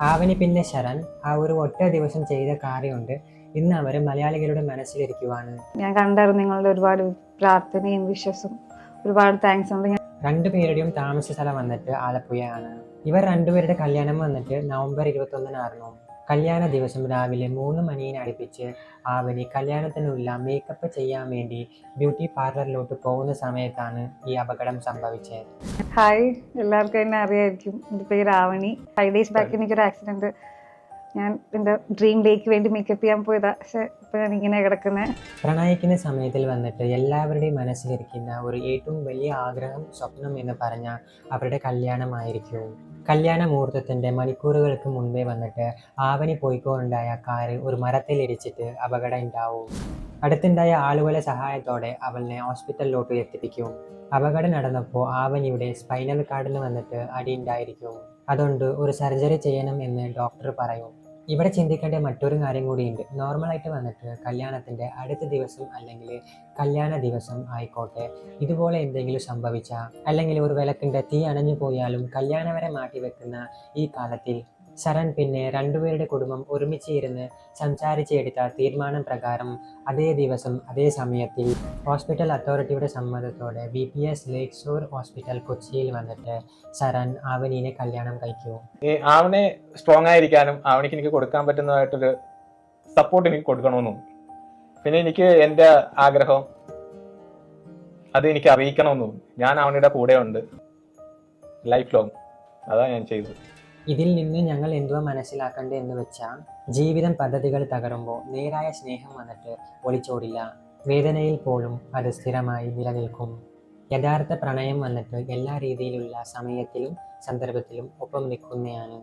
ആവണി പിന്നെ ശരൺ ആ ഒരു ഒറ്റ ദിവസം ചെയ്ത കാര്യമുണ്ട് ഇന്ന് അവർ മലയാളികളുടെ മനസ്സിലിരിക്കുവാണ്. ഞാൻ കണ്ടായിരുന്നു നിങ്ങളുടെ ഒരുപാട് പ്രാർത്ഥനയും വിശ്വസും. ഒരുപാട് താങ്ക്സ് ഉണ്ട്. രണ്ടുപേരുടെയും താമസ സ്ഥലം വന്നിട്ട് ആലപ്പുഴയാണ്. ഇവർ രണ്ടുപേരുടെ കല്യാണം വന്നിട്ട് നവംബർ 21 കല്യാണ ദിവസം രാവിലെ 3 മണിയെ അടുപ്പിച്ച് ആവണി കല്യാണത്തിനുള്ള മേക്കപ്പ് ചെയ്യാൻ വേണ്ടി ബ്യൂട്ടി പാർലറിലോട്ട് പോകുന്ന സമയത്താണ് ഈ അപകടം സംഭവിച്ചത്. ഹായ്, എല്ലാവർക്കും എന്നെ അറിയായിരിക്കും. എൻ്റെ പേര് ആവണി. 5 days ബാക്ക് എനിക്കൊരു ആക്സിഡൻറ്റ്. ഞാൻ എൻ്റെ ഡ്രീം ഡേക്ക് വേണ്ടി മേക്കപ്പ് ചെയ്യാൻ പോയതാ. പക്ഷെ ഇപ്പം ഞാൻ ഇങ്ങനെ കിടക്കുന്നത്. പ്രണയിക്കുന്ന സമയത്തിൽ വന്നിട്ട് എല്ലാവരുടെയും മനസ്സിലിരിക്കുന്ന ഒരു ഏറ്റവും വലിയ ആഗ്രഹം, സ്വപ്നം എന്ന് പറഞ്ഞാൽ അവരുടെ കല്യാണമായിരിക്കും. കല്യാണ മുഹൂർത്തത്തിൻ്റെ മണിക്കൂറുകൾക്ക് മുൻപേ വന്നിട്ട് ആവണി പോയിക്കൊണ്ടുണ്ടായ കാറ് ഒരു മരത്തിലിടിച്ചിട്ട് അപകടം ഉണ്ടാവും. അടുത്തുണ്ടായ ആളുകളുടെ സഹായത്തോടെ അവളിനെ ഹോസ്പിറ്റലിലോട്ട് എത്തിപ്പിക്കും. അപകടം നടന്നപ്പോൾ ആവണിയുടെ സ്പൈനൽ കാർഡിന് വന്നിട്ട് അടിയുണ്ടായിരിക്കും. അതുകൊണ്ട് ഒരു സർജറി ചെയ്യണം എന്ന് ഡോക്ടർ പറയും. ഇവിടെ ചിന്തിക്കേണ്ട മറ്റൊരു കാര്യം കൂടിയുണ്ട്. നോർമലായിട്ട് വന്നിട്ട് കല്യാണത്തിൻ്റെ അടുത്ത ദിവസം അല്ലെങ്കിൽ കല്യാണ ദിവസം ആയിക്കോട്ടെ, ഇതുപോലെ എന്തെങ്കിലും സംഭവിച്ചാൽ അല്ലെങ്കിൽ ഒരു വിളക്കിൻ്റെ തീ അണഞ്ഞു പോയാലും കല്യാണം വരെ മാറ്റി വെക്കുന്ന ഈ കാലത്തിൽ ശരൺ പിന്നെ രണ്ടുപേരുടെ കുടുംബം ഒരുമിച്ച് ഇരുന്ന് സംസാരിച്ചെടുത്ത തീരുമാനം പ്രകാരം അതേ ദിവസം അതേ സമയത്തിൽ ഹോസ്പിറ്റൽ അതോറിറ്റിയുടെ സമ്മതത്തോടെ VPS ലേക്ക് ഷോർ ഹോസ്പിറ്റൽ കൊച്ചിയിൽ വന്നിട്ട് ശരൺ ആവണീനെ കല്യാണം കഴിക്കും. ആവണെ സ്ട്രോങ് ആയിരിക്കാനും ആവണിക്ക് എനിക്ക് കൊടുക്കാൻ പറ്റുന്നതായിട്ടൊരു സപ്പോർട്ട് എനിക്ക് കൊടുക്കണമെന്നും, പിന്നെ എനിക്ക് എൻ്റെ ആഗ്രഹം അത് എനിക്ക് അറിയിക്കണമെന്നും, ഞാൻ ആവണിയുടെ കൂടെ ഉണ്ട് ലൈഫ് ലോങ്. അതാ ഞാൻ ചെയ്തത്. ഇതിൽ നിന്ന് ഞങ്ങൾ എന്തുവാ മനസ്സിലാക്കേണ്ടത് എന്ന് വെച്ചാൽ, ജീവിതം പദ്ധതികൾ തകരുമ്പോൾ നേരായ സ്നേഹം വന്നിട്ട് ഒളിച്ചോടില്ല. വേദനയിൽ പോലും അത് സ്ഥിരമായി നിലനിൽക്കും. യഥാർത്ഥ പ്രണയം വന്നിട്ട് എല്ലാ രീതിയിലുള്ള സമയത്തിലും സന്ദർഭത്തിലും ഒപ്പം നിൽക്കുന്നതാണ്.